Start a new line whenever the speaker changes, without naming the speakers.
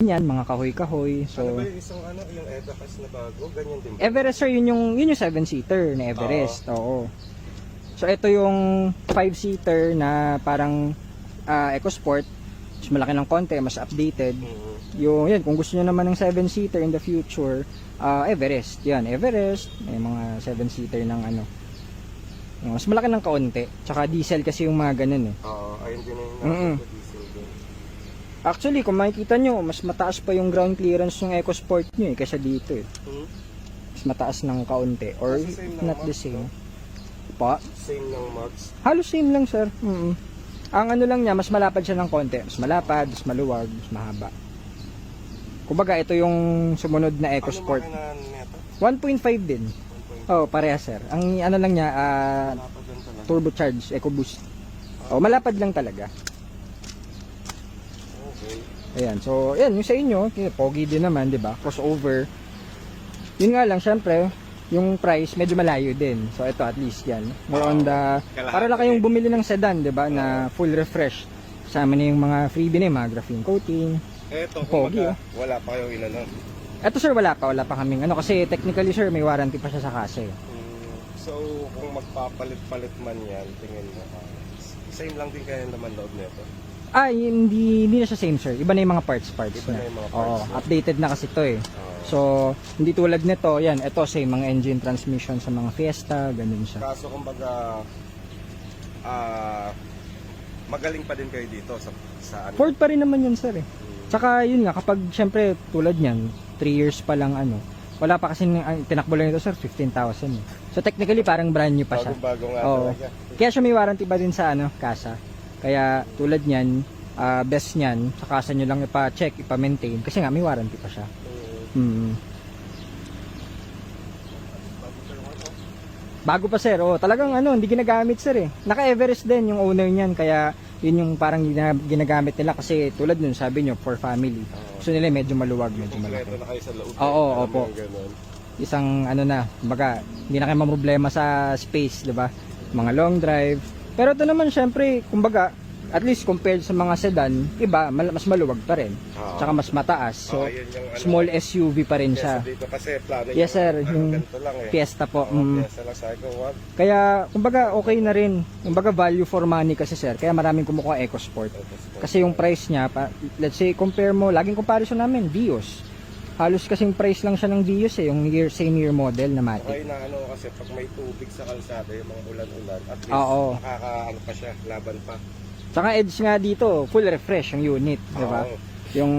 yan, mga kahoy-kahoy. So,
Ano ba yung isang yung Everest na bago? Ganyan din ba?
Everest sir, yun yung 7-seater na Everest. Oo. So ito yung 5-seater na parang EcoSport. Mas malaki ng konti, mas updated. Yung yan, kung gusto niyo naman ng 7-seater in the future, Everest. Yan, Everest. May mga 7-seater ng mas malaki ng kaunti. Tsaka diesel kasi yung mga ganun eh.
Oo, ayun din yung diesel din.
Actually, kung makikita nyo, mas mataas pa yung ground clearance ng EcoSport nyo eh, kaysa dito eh. Mas mataas ng kaunti. Or not the same. Pa?
Same ng mods?
Halos same lang sir. Ang lang niya, mas malapad siya ng konti. Mas malapad, mas maluwag, mas mahaba. Kumbaga, ito yung sumunod na EcoSport.
Ano neto?
1.5 din. Oh, pareha sir. Ang lang niya, turbocharged, EcoBoost. Oh, malapad lang talaga.
Okay.
Ayan, so, yan, yung sa inyo, pogi din naman, di ba? Crossover. Yun nga lang, syempre, yung price medyo malayo din. So ito at least yan. More on the para lang kayong bumili ng sedan, 'di ba, na full refresh. Kasama na yung mga freebie na yung mga graphene coating.
Eto,
pogi,
wala pa kayong inano.
Ito sir, wala pa kaming kasi technically sir, may warranty pa siya sa kasa.
So kung magpapalit-palit man yan, tingin mo same lang din kayo naman loob nito.
Hindi na siya same sir. Iba na yung mga parts
Iba
na.
na yung mga parts.
Oo, updated na kasi to eh. So, hindi tulad nito, yan, ito same mga engine transmission sa mga Fiesta, ganun siya.
Kaso kumbaga magaling pa din kayo dito sa
Ford pa rin naman yun sir eh. Tsaka yun nga, kapag syempre tulad niyan, 3 years pa lang wala pa kasi tinakbo lang ito sir, 15,000 eh. So technically parang brand new pa siya.
Bago nga talaga.
Kaya siya may warranty pa din sa kasa. Kaya tulad niyan, best niyan, sa kasa nyo lang ipa-check, ipa-maintain kasi nga may warranty pa siya. Bago pa sir, talagang hindi ginagamit sir eh. Naka-Everest din yung owner niyan, kaya yun yung parang ginagamit nila kasi tulad nun sabi nyo for family. Gusto nila medyo maluwag, medyo malaki.
Kompleto na kayo sa loob.
Oo, opo. Isang na, kumbaga, hindi na kayo mamroblema sa space, 'di ba? Mga long drive. Pero ito naman syempre, kumbaga, at least compared sa mga sedan, iba, mas maluwag pa rin. Tsaka mas mataas. So, small SUV pa rin siya.
Dito kasi plano
yes sir, yung Fiesta po.
Fiesta lang sa wag.
Kaya, kumbaga, okay na rin. Kumbaga, value for money kasi sir. Kaya maraming kumukuha EcoSport. Kasi yung price niya, let's say, compare mo, laging comparison namin, Vios. Halos kasing price lang siya ng Vios eh, yung same year model na Matic.
Okay na kasi pag may tubig sa kalsada, yung mga ulan-ulan, at least pa siya, laban pa.
Saka edge nga dito, full refresh yung unit, di ba? Yung